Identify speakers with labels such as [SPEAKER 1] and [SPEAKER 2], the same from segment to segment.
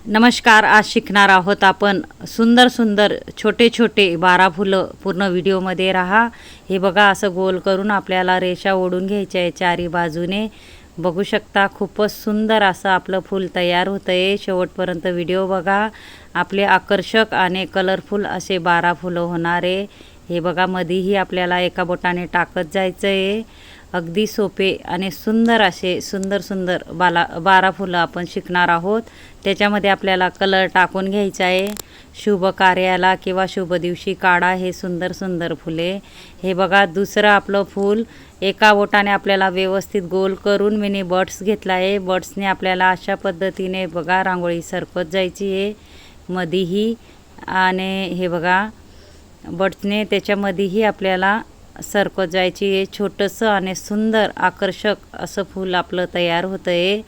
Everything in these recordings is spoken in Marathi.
[SPEAKER 1] नमस्कार. आज शिकणार आहोत आपण सुंदर सुंदर छोटे छोटे 12 फुलं. पूर्ण व्हिडिओमध्ये राहा. हे बघा, असं गोल करून आपल्याला रेषा ओढून घ्यायच्या आहे चारी बाजूने. बघू शकता, खूपच सुंदर असं आपलं फूल तयार होतं आहे. शेवटपर्यंत व्हिडिओ बघा. आपले आकर्षक आणि कलरफुल असे 12 फुलं होणार आहे. हे बघा, मधीही आपल्याला एका बोटाने टाकत जायचं आहे. अगदी सोपे आणि सुंदर असे सुंदर सुंदर 12 फुलं आपण शिकणार आहोत. त्याच्यामध्ये आपल्याला कलर टाकून घ्यायचा आहे. शुभ कार्याला किंवा शुभ दिवशी काढा हे सुंदर सुंदर फुले. हे बघा, दुसरं आपलं फूल एका बोटाने आपल्याला व्यवस्थित गोल करून मिनी बर्ड्स घेतला आहे. बर्ड्सने आपल्याला अशा पद्धतीने बघा रांगोळी सरकत जायची आहे मधीही. आणि हे बघा, बर्ड्सने त्याच्यामध्येही आपल्याला सरकत जायची आहे. छोटंसं आणि सुंदर आकर्षक असं फूल आपलं तयार होतं आहे.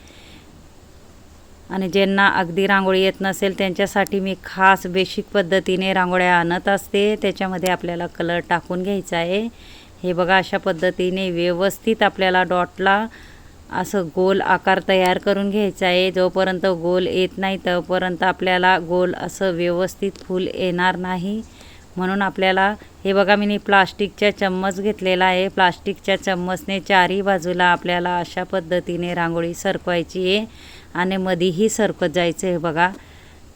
[SPEAKER 1] आणि ज्यांना अगदी रांगोळी येत नसेल त्यांच्यासाठी मी खास बेसिक पद्धतीने रांगोळ्या आणत असते. त्याच्यामध्ये आपल्याला कलर टाकून घ्यायचा आहे. हे बघा, अशा पद्धतीने व्यवस्थित आपल्याला डॉटला असं गोल आकार तयार करून घ्यायचा आहे. जोपर्यंत गोल येत नाही तोपर्यंत आपल्याला गोल असं व्यवस्थित फूल येणार नाही. म्हणून आपल्याला हे बघा, मी प्लास्टिकच्या चम्मच घेतलेला आहे. प्लास्टिकच्या चम्मचने चारी बाजूला आपल्याला अशा पद्धतीने रांगोळी सरकवायची आहे आणि मधीही सरकत जायचं आहे. बघा,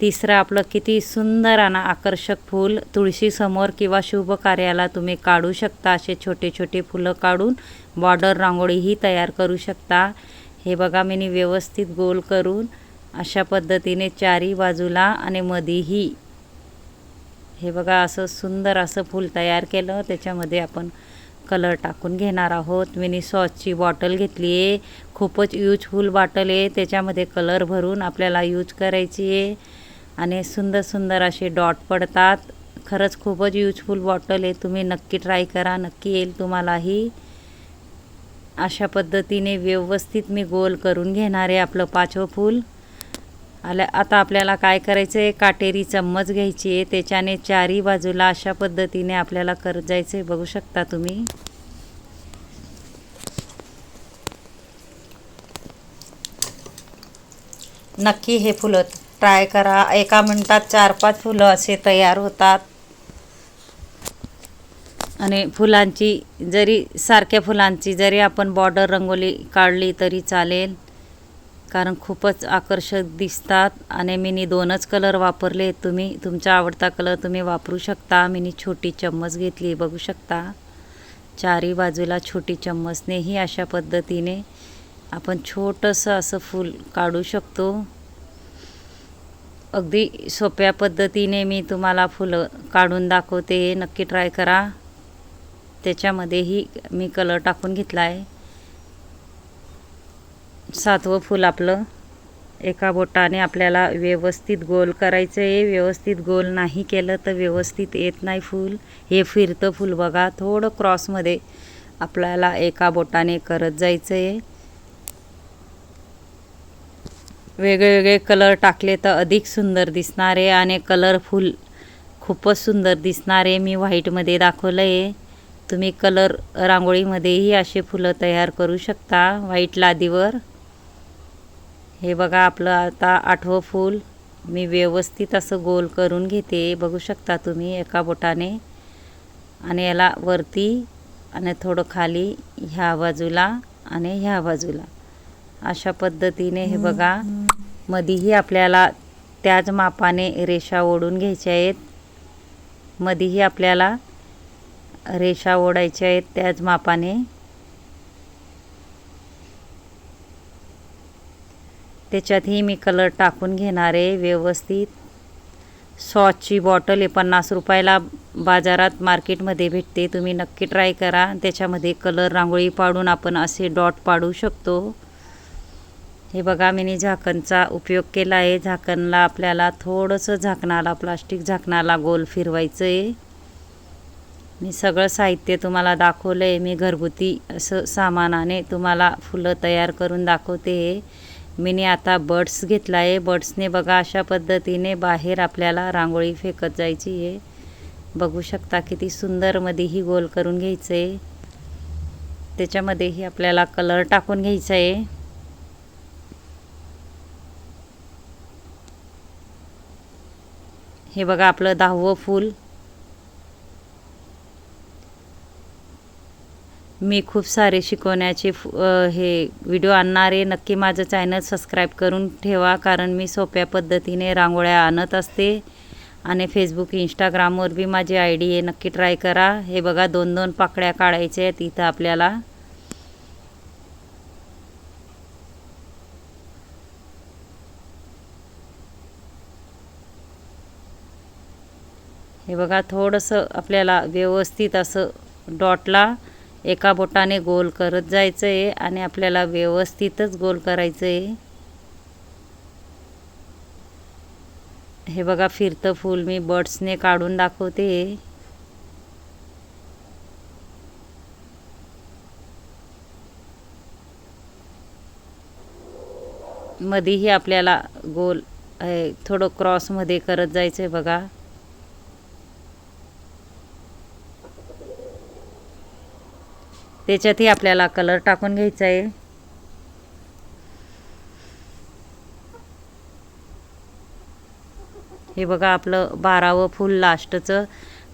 [SPEAKER 1] तिसरं आपलं किती सुंदर आणि आकर्षक फूल तुळशीसमोर किंवा शुभ कार्याला तुम्ही काढू शकता. असे छोटे छोटे फुलं काढून बॉर्डर रांगोळीही तयार करू शकता. हे बघा, मी व्यवस्थित गोल करून अशा पद्धतीने चारी बाजूला आणि मधीही हे बघा असं सुंदर असं फूल तयार केलं. त्याच्यामध्ये आपण कलर टाकून घेणार आहोत. मिनी सॉसची बॉटल घेतली आहे. खूपच यूजफुल बॉटल आहे. त्याच्यामध्ये कलर भरून आपल्याला यूज करायची आहे आणि सुंदर सुंदर असे डॉट पडतात. खरंच खूपच यूजफुल बॉटल आहे. तुम्ही नक्की ट्राय करा, नक्की येईल तुम्हालाही. अशा पद्धतीने व्यवस्थित मी गोल करून घेणार आहे आपलं 5वं फूल. आता आपल्याला काय करायचं आहे, काटेरी चम्मच घ्यायची आहे. त्याच्याने चारी बाजूला अशा पद्धतीने आपल्याला करत जायचं आहे. बघू शकता तुम्ही. नक्की हे फुलं ट्राय करा. एका मिनिटात 4-5 फुलं असे तयार होतात. आणि फुलांची जरी सारख्या फुलांची जरी आपण बॉर्डर रंगोली काढली तरी चालेल, कारण खूपच आकर्षक दिसतात. आणि मी 2च कलर वापरले. तुम्ही तुमचा आवडता कलर तुम्ही वापरू शकता. मी छोटी चम्मच घेतली, बघू शकता. चारी बाजूला छोटी चम्मचनेही अशा पद्धतीने आपण छोटंसं असं फूल काढू शकतो. अगदी सोप्या पद्धतीने मी तुम्हाला फुलं काढून दाखवते. नक्की ट्राय करा. त्याच्यामध्येही मी कलर टाकून घेतला आहे. 7वं फूल आपलं एका बोटाने आपल्याला व्यवस्थित गोल करायचं आहे. व्यवस्थित गोल नाही केलं तर व्यवस्थित येत नाही फूल. हे फिरतं फूल बघा, थोडं क्रॉसमध्ये आपल्याला एका बोटाने करत जायचं आहे. वेगवेगळे कलर टाकले तर अधिक सुंदर दिसणार आहे आणि कलरफुल खूपच सुंदर दिसणार आहे. मी व्हाईटमध्ये दाखवलं आहे. तुम्ही कलर रांगोळीमध्येही असे फुलं तयार करू शकता व्हाईट लादीवर. हे बघा, आपलं आता 8वं फूल मी व्यवस्थित असं गोल करून घेते. बघू शकता तुम्ही एका बोटाने. आणि याला वरती आणि थोडं खाली ह्या बाजूला आणि ह्या बाजूला अशा पद्धतीने हे बघा, मधीही आपल्याला त्याच मापाने रेषा ओढून घ्यायच्या आहेत. मधीही आपल्याला रेषा ओढायच्या आहेत त्याच मापाने. त्याच्यातही मी कलर टाकून घेणार आहे व्यवस्थित. सॉसची बॉटल आहे, 50 रुपयाला बाजारात मार्केटमध्ये भेटते. तुम्ही नक्की ट्राय करा. त्याच्यामध्ये कलर रांगोळी पाडून आपण असे डॉट पाडू शकतो. हे बघा, मी झाकणचा उपयोग केला आहे. झाकणला आपल्याला थोडंसं झाकणाला प्लास्टिक झाकणाला गोल फिरवायचं आहे. मी सगळं साहित्य तुम्हाला दाखवलं आहे. मी घरगुती असं सामानाने तुम्हाला फुलं तयार करून दाखवते. मी आता बर्ड्स घेतला आहे. बर्ड्सने बघा अशा पद्धतीने बाहेर आपल्याला रांगोळी फेकत जायची आहे. बघू शकता किती सुंदर. मध्येही गोल करून घ्यायचं आहे. त्याच्यामध्येही आपल्याला कलर टाकून घ्यायचा आहे. हे बघा आपलं 10वं फूल. मी खूप सारे शिकवण्याचे हे व्हिडिओ आणणार आहे. नक्की माझं चॅनल सबस्क्राईब करून ठेवा, कारण मी सोप्या पद्धतीने रांगोळ्या आणत असते. आणि फेसबुक इंस्टाग्रामवर बी माझी ID आहे, नक्की ट्राय करा. हे बघा 2-2 पाकळ्या काढायच्या आहेत इथं आपल्याला. हे बघा थोडंसं आपल्याला व्यवस्थित असं डॉटला एका बोटाने गोल करत जायचं आहे आणि आपल्याला व्यवस्थितच गोल करायचं आहे. हे बघा फिरतं फूल मी बर्ड्सने काढून दाखवते. मधीही आपल्याला गोल थोडं क्रॉसमध्ये करत जायचं आहे बघा. त्याच्यातही आपल्याला कलर टाकून घ्यायचा आहे. हे बघा आपलं 12वं फूल लास्टचं.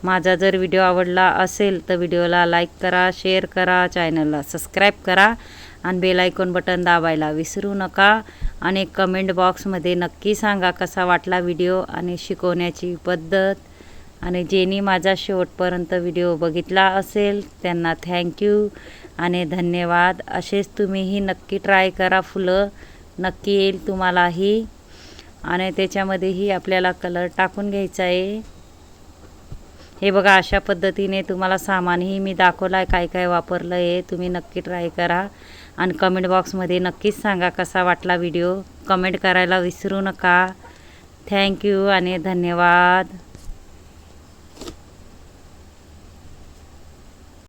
[SPEAKER 1] माझा जर व्हिडिओ आवडला असेल तर व्हिडिओला लाईक करा, शेअर करा, चॅनलला सबस्क्राईब करा आणि बेल आयकॉन बटन दाबायला विसरू नका. आणि कमेंट बॉक्समध्ये नक्की सांगा कसा वाटला व्हिडिओ आणि शिकवण्याची पद्धत. आणि ज्यांनी माझा शेवटपर्यंत व्हिडिओ बघितला असेल त्यांना थँक्यू आणि धन्यवाद. असेच तुम्हीही नक्की ट्राय करा, फुलं नक्की येईल तुम्हालाही. आणि त्याच्यामध्येही आपल्याला कलर टाकून घ्यायचा आहे. हे बघा अशा पद्धतीने तुम्हाला सामानही मी दाखवलं आहे, काय काय वापरलं आहे. तुम्ही नक्की ट्राय करा आणि कमेंट बॉक्समध्ये नक्कीच सांगा कसा वाटला व्हिडिओ. कमेंट करायला विसरू नका. थँक्यू आणि धन्यवाद.